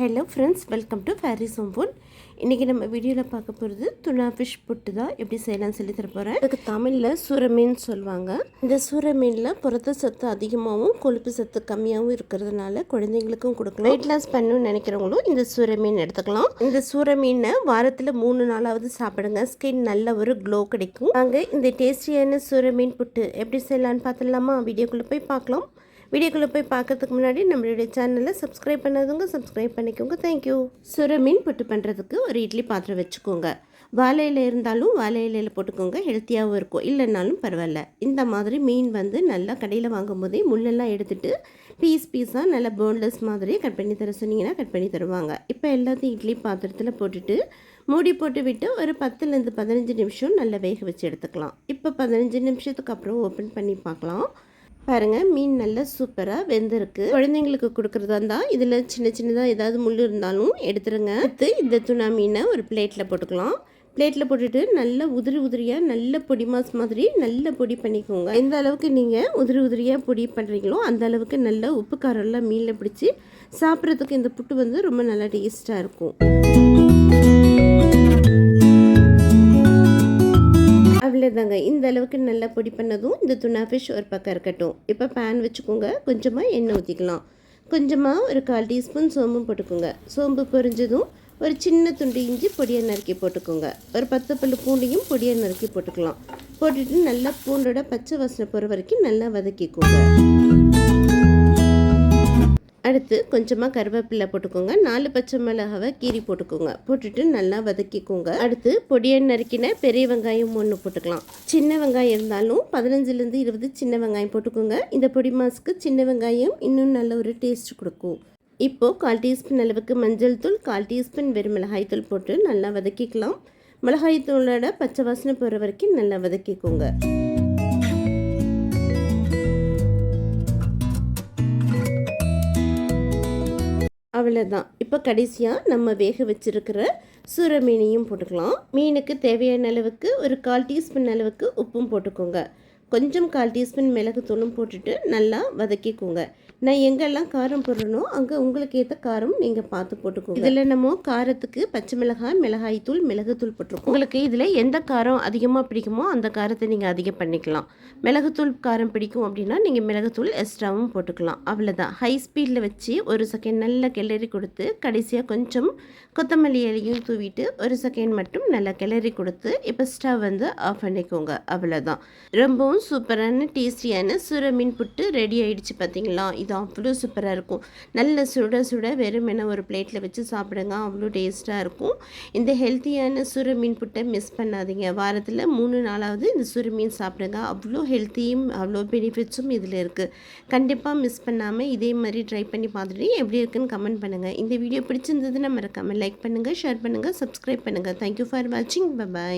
Hello friends, welcome to Faris home food. இன்றைக்கி நம்ம வீடியோவில் பார்க்க போகிறது துணா ஃபிஷ் புட்டு தான் எப்படி செய்யலாம்னு சொல்லி தர போகிறேன். அதுக்கு தமிழில் சூர மீன் சொல்லுவாங்க. இந்த சூர மீனில் புரத சத்து அதிகமாகவும் கொழுப்பு சத்து கம்மியாகவும் இருக்கிறதுனால குழந்தைங்களுக்கும் கொடுக்கலாம். வெயிட் லாஸ் பண்ணணும்னு நினைக்கிறவங்களும் இந்த சூர மீன் எடுத்துக்கலாம். இந்த சூர மீனை வாரத்தில் 3 நாளாவது சாப்பிடுங்க. ஸ்கின் நல்ல ஒரு க்ளோ கிடைக்கும். நாங்கள் இந்த டேஸ்டியான சூர மீன் புட்டு எப்படி செய்யலான்னு பார்த்துடலாமா? வீடியோக்குள்ளே போய் பார்க்கலாம். வீடியோக்குள்ளே போய் பார்க்கறதுக்கு முன்னாடி நம்மளுடைய சேனலை சப்ஸ்கிரைப் பண்ணாதவங்க சப்ஸ்கிரைப் பண்ணிக்கோங்க. தேங்க்யூ. சுர மீன் புட்டு பண்ணுறதுக்கு ஒரு இட்லி பாத்திரம் வச்சுக்கோங்க. வாழை இலை இருந்தாலும் வாழை இலையில் போட்டுக்கோங்க, ஹெல்த்தியாகவும் இருக்கும். இல்லைன்னாலும் பரவாயில்ல. இந்த மாதிரி மீன் நல்லா கடையில் வாங்கும் போதே முள்ளெல்லாம் எடுத்துகிட்டு பீஸாக நல்லா போன்லெஸ் மாதிரி கட் பண்ணி தர சொன்னீங்கன்னா கட் பண்ணி தருவாங்க. இப்போ எல்லாத்தையும் இட்லி பாத்திரத்தில் போட்டுட்டு மூடி போட்டு விட்டு ஒரு 10லேருந்து 15 நிமிஷம் நல்லா வேக வச்சு எடுத்துக்கலாம். இப்போ 15 நிமிஷத்துக்கு அப்புறம் ஓப்பன் பண்ணி பார்க்கலாம். பாருங்கள், மீன் நல்லா சூப்பராக வெந்திருக்கு. குழந்தைங்களுக்கு கொடுக்குறதா இருந்தால் இதில் சின்னதாக ஏதாவது முள் இருந்தாலும் எடுத்துருங்க. அடுத்து இந்த துணா மீனை ஒரு பிளேட்டில் போட்டுக்கலாம். பிளேட்டில் போட்டுட்டு நல்லா உதிரியாக நல்ல பொடி மாஸ் மாதிரி நல்ல பொடி பண்ணிக்கோங்க. எந்த அளவுக்கு நீங்கள் உதிரியாக பொடி பண்ணுறீங்களோ அந்த அளவுக்கு நல்ல உப்பு காரெல்லாம் மீனில் பிடிச்சி சாப்பிட்றதுக்கு இந்த புட்டு ரொம்ப நல்லா டேஸ்ட்டாக இருக்கும். அவ்வளோதாங்க. இந்த அளவுக்கு நல்லா பொடி பண்ணதும் இந்த துணா ஃபிஷ் ஒரு பக்கம் இருக்கட்டும். இப்போ பேன் வச்சுக்கோங்க. கொஞ்சமாக எண்ணெய் ஊற்றிக்கலாம். கொஞ்சமாக ஒரு 1/4 டீஸ்பூன் சோம்பு போட்டுக்கோங்க. சோம்பு பொரிஞ்சதும் ஒரு சின்ன துண்டு இஞ்சி பொடியாக நறுக்கி போட்டுக்கோங்க. ஒரு 10 பல்லு பூண்டையும் பொடியாக நறுக்கி போட்டுக்கலாம். போட்டுட்டு நல்லா பூண்டோட பச்சை வாசனை போகிற வரைக்கும் நல்லா வதக்கிக்கோங்க. அடுத்து கொஞ்சமாக கருவேப்பிலை போட்டுக்கோங்க. 4 பச்சை மிளகாவை கீரி போட்டுக்கோங்க. போட்டுட்டு நல்லா வதக்கிக்கோங்க. அடுத்து பொடியை நறுக்கின பெரிய வெங்காயம் 1 போட்டுக்கலாம். சின்ன வெங்காயம் இருந்தாலும் 15லேருந்து 20 சின்ன வெங்காயம் போட்டுக்கோங்க. இந்த பொடி மாசுக்கு சின்ன வெங்காயம் இன்னும் நல்ல ஒரு டேஸ்ட் கொடுக்கும். இப்போது 1/4 டீஸ்பூன் அளவுக்கு மஞ்சள் தூள், 1/4 டீஸ்பூன் வெறும் மிளகாய் தூள் போட்டு நல்லா வதக்கிக்கலாம். மிளகாய் தூளோட பச்சை வாசனை போகிற வரைக்கும் நல்லா வதக்கிக்கோங்க. அவ்வளோதான். இப்போ கடைசியாக நம்ம வேக வச்சுருக்கிற சூர மீனையும் போட்டுக்கலாம். மீனுக்கு தேவையான அளவுக்கு ஒரு 1/4 டீஸ்பூன் அளவுக்கு உப்பும் போட்டுக்கோங்க. கொஞ்சம் 1/4 டீஸ்பூன் மிளகுத்தூளும் போட்டுட்டு நல்லா வதக்கிக்கோங்க. நான் எங்கெல்லாம் காரம் போடுறனோ அங்கே உங்களுக்கு ஏற்ற காரம் நீங்கள் பார்த்து போட்டுக்கோங்க. இதில் நம்ம காரத்துக்கு பச்சை மிளகாய் தூள், மிளகுத்தூள் போட்டிருக்கோம். உங்களுக்கு இதில் எந்த காரம் அதிகமாக பிடிக்குமோ அந்த காரத்தை நீங்கள் அதிகம் பண்ணிக்கலாம். மிளகுத்தூள் காரம் பிடிக்கும் அப்படின்னா நீங்கள் மிளகுத்தூள் எக்ஸ்ட்ராவும் போட்டுக்கலாம். அவ்வளோதான். ஹை ஸ்பீடில் வச்சு ஒரு செகண்ட் நல்லா கிளறி கொடுத்து கடைசியாக கொஞ்சம் கொத்தமல்லி இலையும் தூவிட்டு ஒரு செகண்ட் மட்டும் நல்லா கிளறி கொடுத்து இப்போ ஸ்டவ் ஆஃப் பண்ணிக்கோங்க. அவ்வளோதான். ரொம்பவும் சூப்பரான டேஸ்டியான சூர மீன் புட்டு ரெடி ஆகிடுச்சு. பார்த்தீங்களா? இது அவ்வளோ சூப்பராக இருக்கும். நல்ல சுட வெறுமென ஒரு பிளேட்டில் வச்சு சாப்பிடுங்க. அவ்வளோ டேஸ்ட்டாக இருக்கும். இந்த ஹெல்த்தியான சூர மீன் புட்டை மிஸ் பண்ணாதீங்க. வாரத்தில் 3 நாளாவது இந்த சூர மீன் சாப்பிடுங்க. அவ்வளோ ஹெல்த்தியும் அவ்வளோ பெனிஃபிட்ஸும் இதில் இருக்குது. கண்டிப்பாக மிஸ் பண்ணாமல் இதே மாதிரி ட்ரை பண்ணி பார்த்துட்டு எப்படி இருக்குன்னு கமெண்ட் பண்ணுங்கள். இந்த வீடியோ பிடிச்சிருந்ததுன்னா மறக்காமல் லைக் பண்ணுங்கள், ஷேர் பண்ணுங்கள், சப்ஸ்கிரைப் பண்ணுங்கள். தேங்க்யூ ஃபார் வாட்சிங். பை.